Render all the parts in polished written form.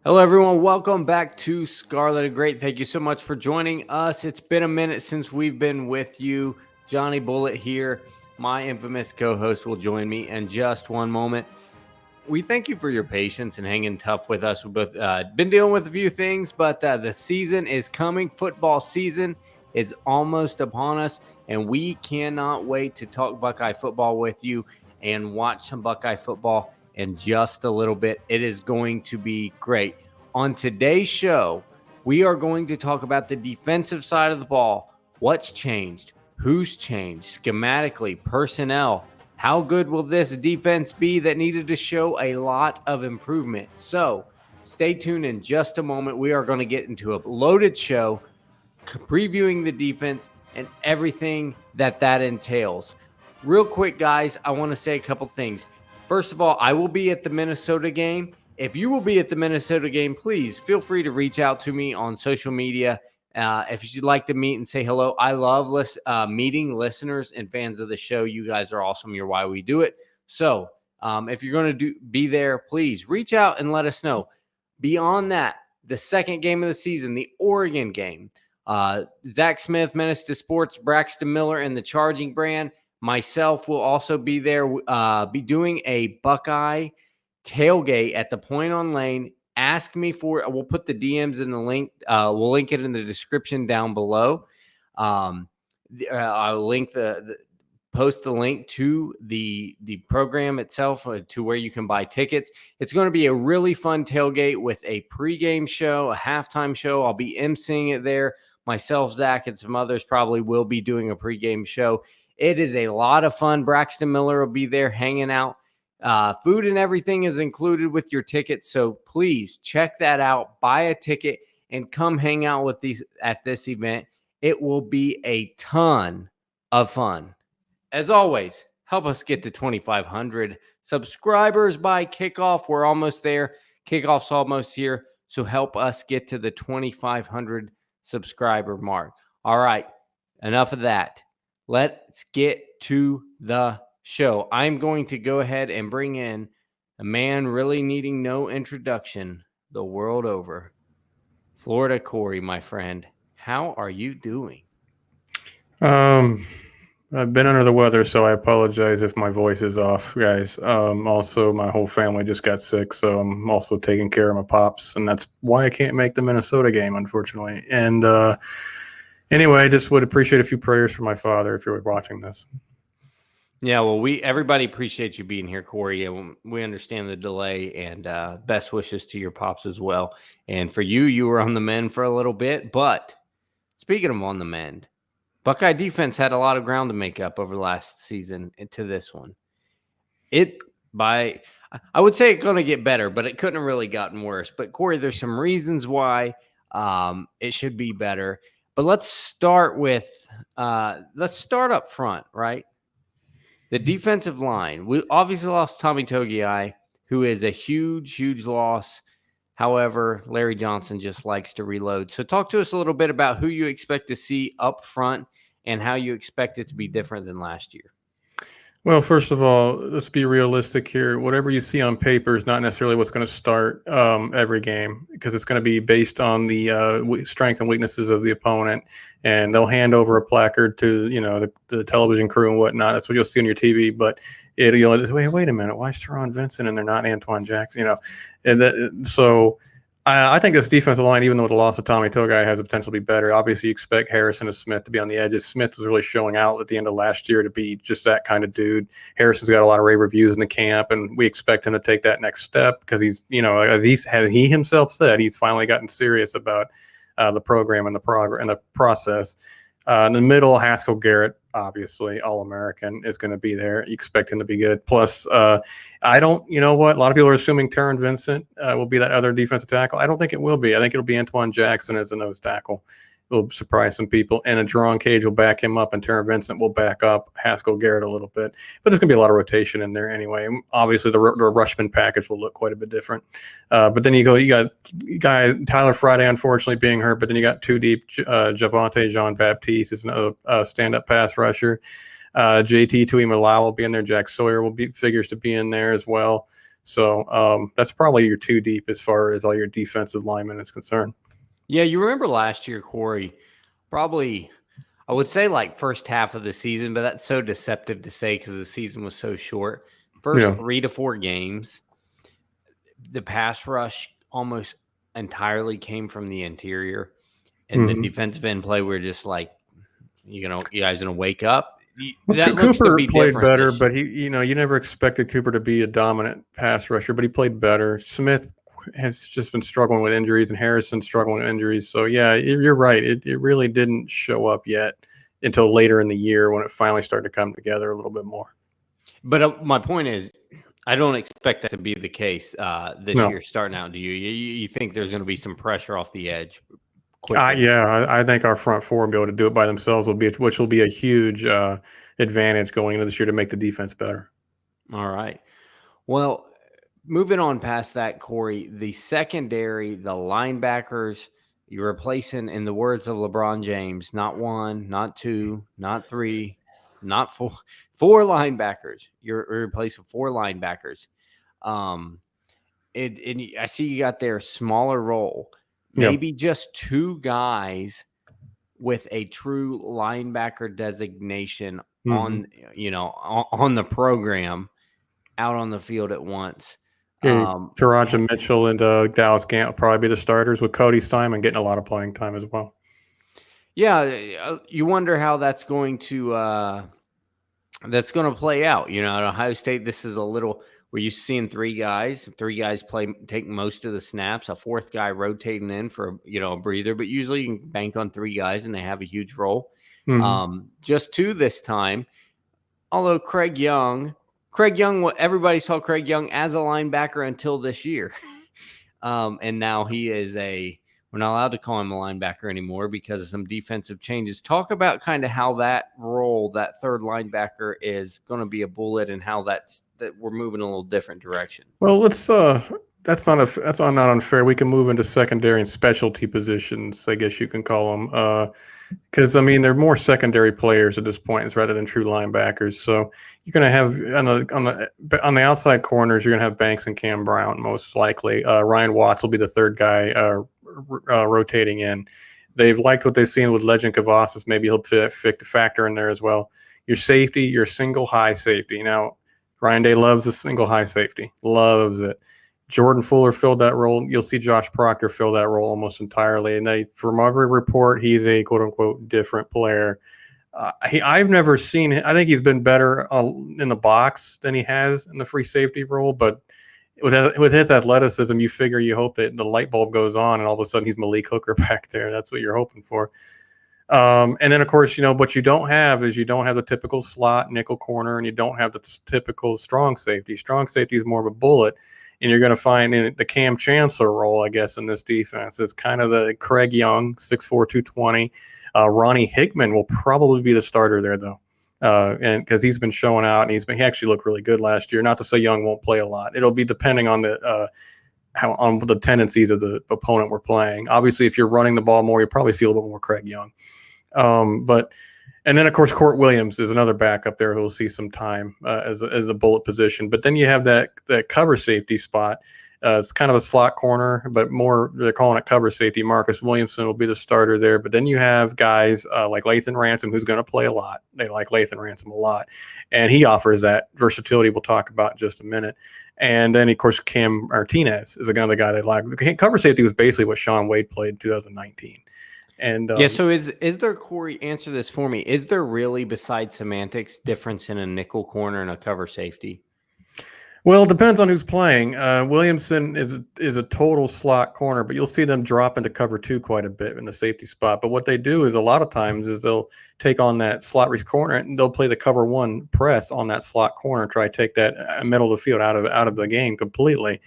Hello, everyone. Welcome back to Scarlet and Great. Thank you so much for joining us. It's been a minute since we've been with you. Johnny Bullet here. My infamous co-host will join me in just one moment. We thank you for your patience and hanging tough with us. We've both been dealing with a few things, but the season is coming. Football season is almost upon us, and we cannot wait to talk Buckeye football with you and watch some Buckeye football in just a little bit. It is going to be great. On today's show, we are going to talk about the defensive side of the ball. What's changed? Who's changed? Schematically, personnel. How good will this defense be that needed to show a lot of improvement? So stay tuned in just a moment. We are going to get into a loaded show previewing the defense and everything that entails. Real quick, guys, I want to say a couple things. First of all, I will be at the Minnesota game. If you will be at the Minnesota game, please feel free to reach out to me on social media. If you'd like to meet and say hello, I love meeting listeners and fans of the show. You guys are awesome. You're why we do it. So if you're going to be there, please reach out and let us know. Beyond that, the second game of the season, the Oregon game, Zach Smith, Menace to Sports, Braxton Miller, and the Charging Brand. Myself will also be there, be doing a Buckeye tailgate at the Point on Lane. Ask me for it. We'll put the DMs in the link. We'll link it in the description down below. I'll post the link to the program itself to where you can buy tickets. It's going to be a really fun tailgate with a pregame show, a halftime show. I'll be emceeing it there. Myself, Zach, and some others probably will be doing a pregame show. It is a lot of fun. Braxton Miller will be there hanging out. Food and everything is included with your tickets, so please check that out. Buy a ticket and come hang out with these at this event. It will be a ton of fun. As always, help us get to 2,500 subscribers by kickoff. We're almost there. Kickoff's almost here, so help us get to the 2,500 subscriber mark. All right, enough of that. Let's get to the show. I'm going to go ahead and bring in a man really needing no introduction the world over. Florida Corey, my friend. How are you doing? I've been under the weather, so I apologize if my voice is off, guys. Also, my whole family just got sick, so I'm also taking care of my pops, and that's why I can't make the Minnesota game, unfortunately. And anyway, I just would appreciate a few prayers for my father if you're watching this. Yeah, well, everybody appreciates you being here, Corey. We understand the delay, and best wishes to your pops as well. And for you, you were on the mend for a little bit. But speaking of on the mend, Buckeye defense had a lot of ground to make up over last season to this one. I would say it's going to get better, but it couldn't have really gotten worse. But Corey, there's some reasons why it should be better. But let's start up front, right? The defensive line. We obviously lost Tommy Togiai, who is a huge, huge loss. However, Larry Johnson just likes to reload. So talk to us a little bit about who you expect to see up front and how you expect it to be different than last year. Well, first of all, let's be realistic here. Whatever you see on paper is not necessarily what's going to start every game, because it's going to be based on the strength and weaknesses of the opponent, and they'll hand over a placard to the television crew and whatnot. That's what you'll see on your TV. But you'll wait a minute, why is Teradja Vincent and they're not Antwuan Jackson? So. I think this defensive line, even though with the loss of Tommy Togiai, has the potential to be better. Obviously, you expect Harrison and Smith to be on the edges. Smith was really showing out at the end of last year to be just that kind of dude. Harrison's got a lot of rave reviews in the camp, and we expect him to take that next step because he's, as he himself said, he's finally gotten serious about the program and the process. In the middle, Haskell Garrett, obviously, All-American, is going to be there. You expect him to be good. Plus, a lot of people are assuming Teradja Vincent will be that other defensive tackle. I don't think it will be. I think it'll be Antwuan Jackson as a nose tackle. Will surprise some people. And a Jerron Cage will back him up, and Teradja Vincent will back up Haskell Garrett a little bit. But there's going to be a lot of rotation in there anyway. Obviously, the Rushman package will look quite a bit different. But then you got Tyler Friday, unfortunately, being hurt. But then you got two deep. Javonte Jean-Baptiste is another stand-up pass rusher. JT Tuimoloau will be in there. Jack Sawyer figures to be in there as well. So that's probably your two deep as far as all your defensive linemen is concerned. Yeah, you remember last year, Corey, probably I would say like first half of the season, but that's so deceptive to say because the season was so short. First 3 to 4 games, the pass rush almost entirely came from the interior, and the defensive end play, we're just like, you guys gonna wake up. Well, That looks Cooper to be played different better, this but you never expected Cooper to be a dominant pass rusher, but he played better. Smith has just been struggling with injuries, and Harrison struggling with injuries. So yeah, you're right. It really didn't show up yet until later in the year when it finally started to come together a little bit more. But my point is, I don't expect that to be the case this year starting out. Do you? You think there's going to be some pressure off the edge? I think our front four will be able to do it by themselves, which will be a huge advantage going into this year to make the defense better. All right. Well, moving on past that, Corey, the secondary, the linebackers, you're replacing, in the words of LeBron James, not 1, not 2, not 3, not 4, 4 linebackers. You're replacing 4 linebackers. And I see you got their smaller role. Maybe just 2 guys with a true linebacker designation on the program out on the field at once. Teradja Mitchell and Dallas Gant will probably be the starters, with Cody Simon getting a lot of playing time as well. Yeah, you wonder how that's going to play out. At Ohio State, this is a little – we're used to seeing 3 guys take most of the snaps, a 4th guy rotating in for a breather, but usually you can bank on 3 guys and they have a huge role. Just 2 this time, although Craig Young, everybody saw Craig Young as a linebacker until this year. And now he is we're not allowed to call him a linebacker anymore because of some defensive changes. Talk about kind of how that role, that third linebacker, is going to be a bullet, and how that we're moving a little different direction. Well, let's that's not unfair. We can move into secondary and specialty positions, I guess you can call them, because they're more secondary players at this point rather than true linebackers. So you're going to have on the outside corners, you're going to have Banks and Cam Brown most likely. Ryan Watts will be the third guy rotating in. They've liked what they've seen with Legend Cavazos. Maybe he'll factor in there as well. Your safety, your single high safety. Now, Ryan Day loves a single high safety, loves it. Jordan Fuller filled that role. You'll see Josh Proctor fill that role almost entirely. And from every report, he's a quote unquote different player. I've never seen – I think he's been better in the box than he has in the free safety role. But with his athleticism, you hope that the light bulb goes on and all of a sudden he's Malik Hooker back there. That's what you're hoping for. And then, of course, what you don't have is the typical slot nickel corner, and you don't have the typical strong safety. Strong safety is more of a bullet. And you're going to find in the Cam Chancellor role, I guess, in this defense is kind of the Craig Young, 6'4", 220. Ronnie Hickman will probably be the starter there, though, and because he's been showing out, and he actually looked really good last year. Not to say Young won't play a lot. It'll be depending on on the tendencies of the opponent we're playing. Obviously, if you're running the ball more, you'll probably see a little bit more Craig Young. And then, of course, Court Williams is another backup there who will see some time as a bullet position. But then you have that cover safety spot. It's kind of a slot corner, but more they're calling it cover safety. Marcus Williamson will be the starter there. But then you have guys like Lathan Ransom, who's going to play a lot. They like Lathan Ransom a lot. And he offers that versatility we'll talk about in just a minute. And then, of course, Cam Martinez is another guy they like. The cover safety was basically what Shaun Wade played in 2019. And so is there, Corey, answer this for me, is there really, besides semantics, difference in a nickel corner and a cover safety? Well, it depends on who's playing. Williamson is a total slot corner, but you'll see them drop into cover 2 quite a bit in the safety spot. But what they do is a lot of times is they'll take on that slot corner and they'll play the cover 1 press on that slot corner, try to take that middle of the field out of the game completely.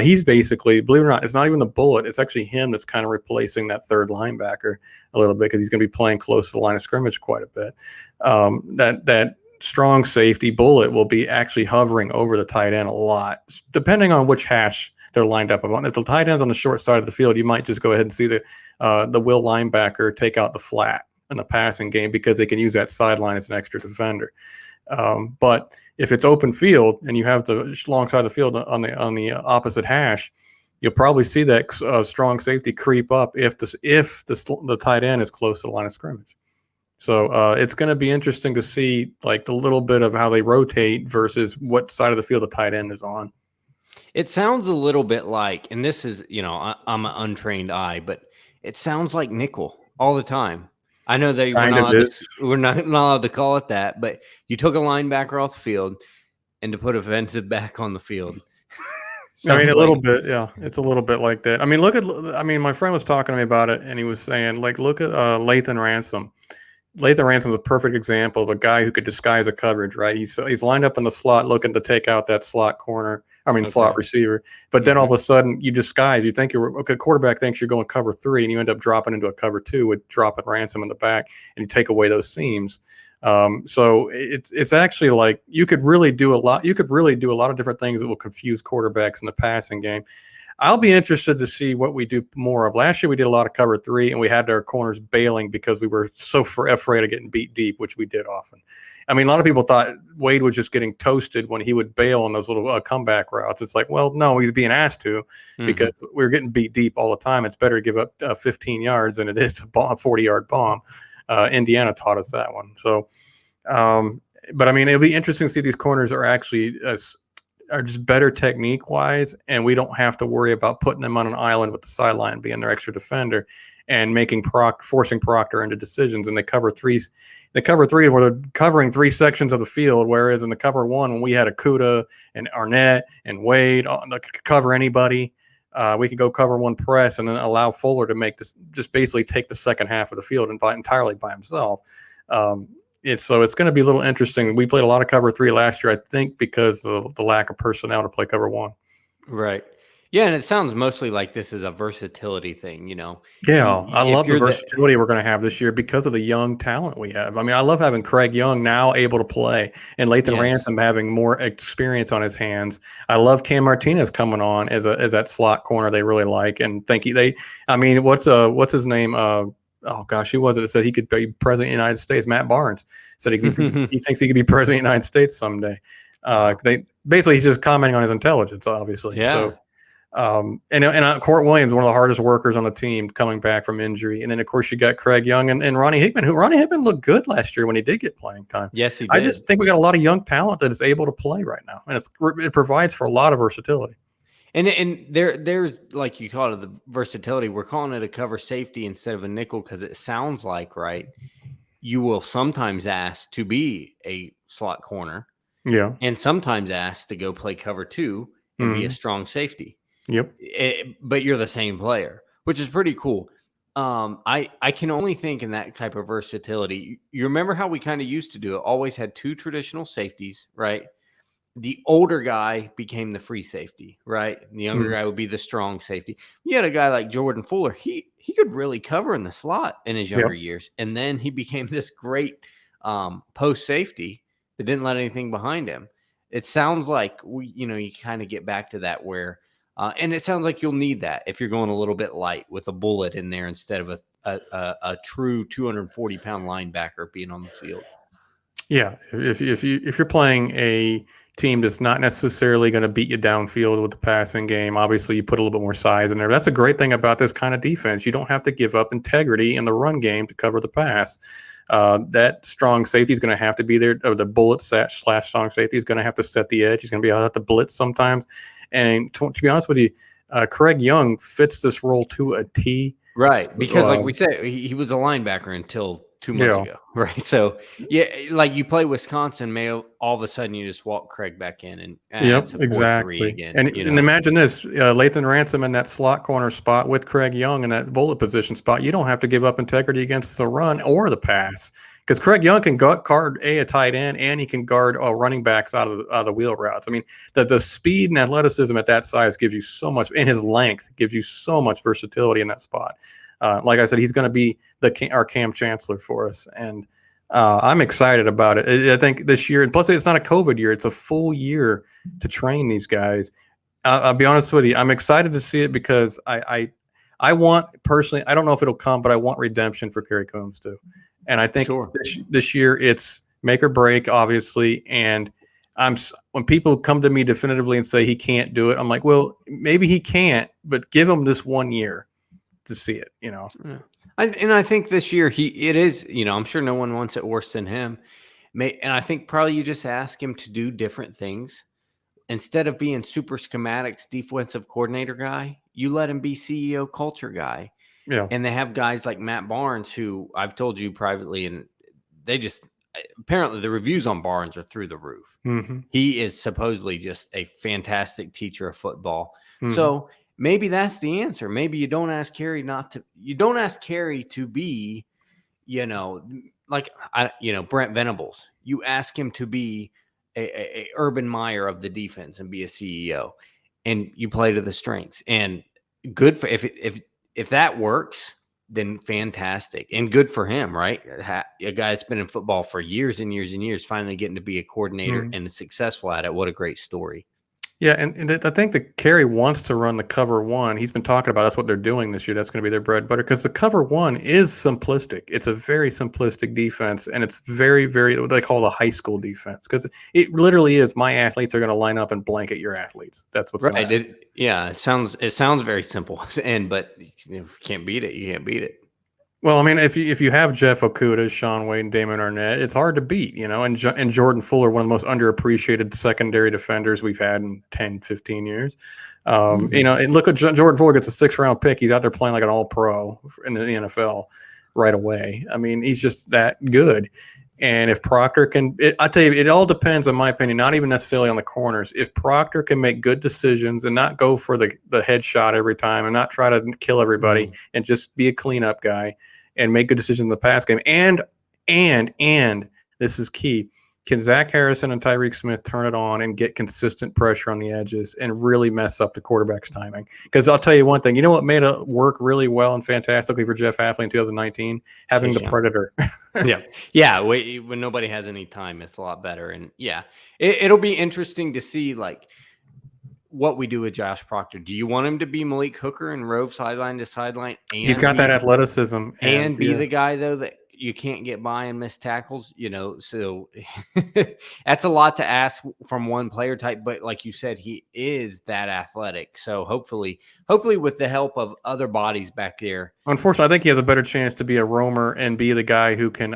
He's basically, believe it or not, it's not even the bullet. It's actually him that's kind of replacing that third linebacker a little bit because he's going to be playing close to the line of scrimmage quite a bit. That strong safety bullet will be actually hovering over the tight end a lot, depending on which hash they're lined up on. If the tight end's on the short side of the field, you might just go ahead and see the will linebacker take out the flat in the passing game because they can use that sideline as an extra defender. But if it's open field and you have the long side of the field on the opposite hash, you'll probably see that strong safety creep up if the tight end is close to the line of scrimmage. So it's going to be interesting to see like the little bit of how they rotate versus what side of the field the tight end is on. It sounds a little bit like, and this is, I'm an untrained eye, but it sounds like nickel all the time. I know that we're not allowed to call it that, but you took a linebacker off the field and to put a defensive back on the field. I mean, a little bit, yeah. It's a little bit like that. I mean, my friend was talking to me about it, and he was saying, like, look at Lathan Ransom. Lathan Ransom is a perfect example of a guy who could disguise a coverage, right? He's lined up in the slot looking to take out that slot slot receiver. But then all of a sudden you disguise. You think quarterback thinks you're going cover 3 and you end up dropping into a cover 2 with dropping Ransom in the back and you take away those seams. So it's actually like you could really do a lot. You could really do a lot of different things that will confuse quarterbacks in the passing game. I'll be interested to see what we do more of. Last year, we did a lot of cover 3, and we had our corners bailing because we were so afraid of getting beat deep, which we did often. I mean, a lot of people thought Wade was just getting toasted when he would bail on those little comeback routes. It's like, well, no, he's being asked to because we're getting beat deep all the time. It's better to give up 15 yards than it is a 40-yard bomb. Indiana taught us that one. So, but I mean, it'll be interesting to see if these corners are actually are just better technique wise, and we don't have to worry about putting them on an island with the sideline being their extra defender and forcing Proctor into decisions. And they cover 3 where they're covering 3 sections of the field, whereas in the cover 1, when we had Akuda and Arnett and Wade cover anybody, we could go cover 1 press and then allow Fuller to just basically take the second half of the field entirely by himself. So it's going to be a little interesting. We played a lot of cover 3 last year, I think, because of the lack of personnel to play cover 1. Right. Yeah, and it sounds mostly like this is a versatility thing, Yeah, I love the versatility we're going to have this year because of the young talent we have. I mean, I love having Craig Young now able to play and Lathan Ransom having more experience on his hands. I love Cam Martinez coming on as that slot corner they really like and think what's his name? Oh gosh, who was it that said he could be president of the United States? Matt Barnes said he thinks he could be president of the United States someday. He's just commenting on his intelligence, obviously. Yeah. So, and Court Williams, one of the hardest workers on the team, coming back from injury, and then of course you got Craig Young and Ronnie Hickman. Ronnie Hickman looked good last year when he did get playing time. Yes, he did. I just think we got a lot of young talent that is able to play right now, and it provides for a lot of versatility. And there's, like you call it, the versatility. We're calling it a cover safety instead of a nickel because it sounds like, right, you will sometimes ask to be a slot corner. Yeah. And sometimes ask to go play cover 2 and be a strong safety. Yep. But you're the same player, which is pretty cool. I can only think in that type of versatility. You remember how we kind of used to do it? Always had 2 traditional safeties, right? The older guy became the free safety, right? And the younger guy would be the strong safety. You had a guy like Jordan Fuller. He could really cover in the slot in his younger years. And then he became this great post safety that didn't let anything behind him. It sounds like you kind of get back to that where and it sounds like you'll need that if you're going a little bit light with a bullet in there instead of a true 240-pound linebacker being on the field. Yeah, if you're playing a team that's not necessarily going to beat you downfield with the passing game, obviously you put a little bit more size in there. That's a great thing about this kind of defense. You don't have to give up integrity in the run game to cover the pass. That strong safety is going to have to be there, or the bullet / strong safety is going to have to set the edge. He's going to be able to have to blitz sometimes. And to be honest with you, Craig Young fits this role to a T. Right, because like we said, he was a linebacker until 2 months ago, right? So, yeah, like you play Wisconsin, all of a sudden you just walk Craig back in and it's a 4-3 again. And imagine this, Lathan Ransom in that slot corner spot with Craig Young in that bullet position spot. You don't have to give up integrity against the run or the pass because Craig Young can guard a tight end and he can guard running backs out of the wheel routes. I mean, the speed and athleticism at that size gives you so much, and his length gives you so much versatility in that spot. Like I said, he's going to be our Cam Chancellor for us, and I'm excited about it. I think this year, and plus it's not a COVID year; it's a full year to train these guys. I'll be honest with you, I'm excited to see it because I want I don't know if it'll come, but I want redemption for Kerry Coombs too. And I think this year it's make or break, obviously. And when people come to me definitively and say he can't do it, I'm like, well, maybe he can't, but give him this 1 year to see it, Yeah. I think this year it is, I'm sure no one wants it worse than him. And I think probably you just ask him to do different things. Instead of being super schematics defensive coordinator guy, you let him be CEO culture guy. Yeah. And they have guys like Matt Barnes, who I've told you privately, and they just apparently the reviews on Barnes are through the roof. Mm-hmm. He is supposedly just a fantastic teacher of football. Mm-hmm. So maybe that's the answer. Maybe you don't ask Kerry to be, Brent Venables. You ask him to be a Urban Meyer of the defense and be a CEO, and you play to the strengths. And good for if that works, then fantastic and good for him, right? A guy that's been in football for years and years and years, finally getting to be a coordinator and successful at it. What a great story. Yeah, and I think that Kerry wants to run the cover one. He's been talking about that's what they're doing this year. That's going to be their bread and butter because the cover one is simplistic. It's a very simplistic defense, and it's very, very what they call the high school defense because it literally is my athletes are going to line up and blanket your athletes. That's what's right. It sounds very simple, but if you can't beat it, you can't beat it. Well, I mean, if you have Jeff Okudah, Shaun Wade, and Damon Arnett, it's hard to beat, and Jordan Fuller, one of the most underappreciated secondary defenders we've had in 10, 15 years. And look at Jordan Fuller gets a 6th-round pick. He's out there playing like an all-pro in the NFL right away. I mean, he's just that good. And if Proctor I tell you, it all depends, in my opinion, not even necessarily on the corners. If Proctor can make good decisions and not go for the headshot every time and not try to kill everybody and just be a cleanup guy and make good decisions in the pass game. And this is key. Can Zach Harrison and Tyreke Smith turn it on and get consistent pressure on the edges and really mess up the quarterback's timing? Because I'll tell you one thing. You know what made it work really well and fantastically for Jeff Hafley in 2019? Having the Predator. Yeah. When nobody has any time, it's a lot better. And it'll be interesting to see what we do with Josh Proctor. Do you want him to be Malik Hooker and rove sideline to sideline? And he's got that athleticism. And be the guy, though, that you can't get by and miss tackles, so that's a lot to ask from one player type. But like you said, he is that athletic. So hopefully with the help of other bodies back there. Unfortunately, I think he has a better chance to be a roamer and be the guy who can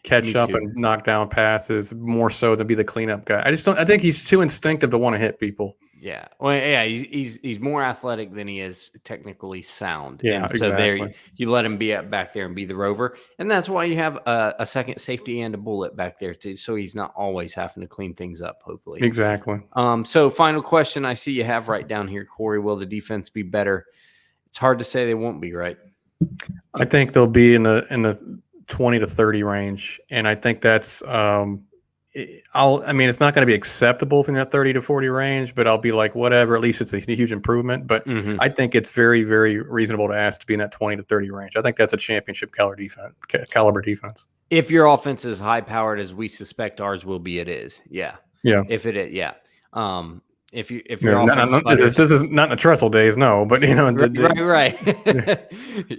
catch up and knock down passes more so than be the cleanup guy. I think he's too instinctive to want to hit people. Yeah. Well, yeah, he's more athletic than he is technically sound. Yeah, and so exactly. there you let him be back there and be the rover. And that's why you have a second safety and a bullet back there too. So he's not always having to clean things up, hopefully. Exactly. So final question I see you have right down here, Corey, will the defense be better? It's hard to say they won't be, right? I think they'll be in the 20 to 30 range. And I think that's it's not going to be acceptable from that 30 to 40 range, but I'll be like, whatever, at least it's a huge improvement. But I think it's very, very reasonable to ask to be in that 20 to 30 range. I think that's a championship caliber defense. If your offense is high powered as we suspect ours will be, it is. Yeah. Yeah. If it is, yeah. If your offense this is not in the Tressel days, no, but right.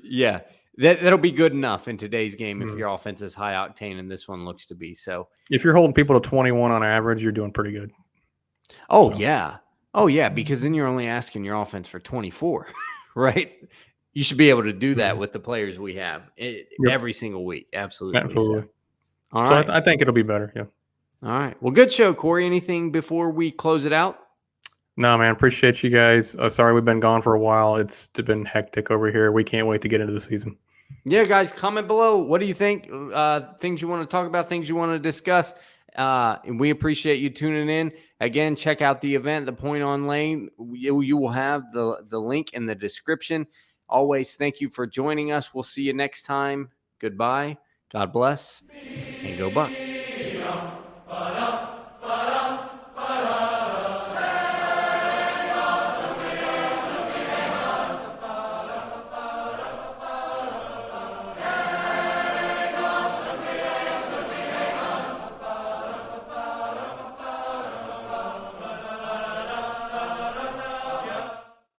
Yeah. That'll be good enough in today's game if your offense is high octane, and this one looks to be. So if you're holding people to 21 on average, you're doing pretty good. Yeah, because then you're only asking your offense for 24, right? You should be able to do that with the players we have every single week. Absolutely. So, all right. I think it'll be better. Yeah. All right. Well, good show, Corey. Anything before we close it out? No, man. Appreciate you guys. Sorry we've been gone for a while. It's been hectic over here. We can't wait to get into the season. Yeah, guys, comment below. What do you think? Things you want to talk about, things you want to discuss. And we appreciate you tuning in. Again, check out the event, The Point on Lane. You will have the link in the description. Always thank you for joining us. We'll see you next time. Goodbye. God bless. And go Bucks.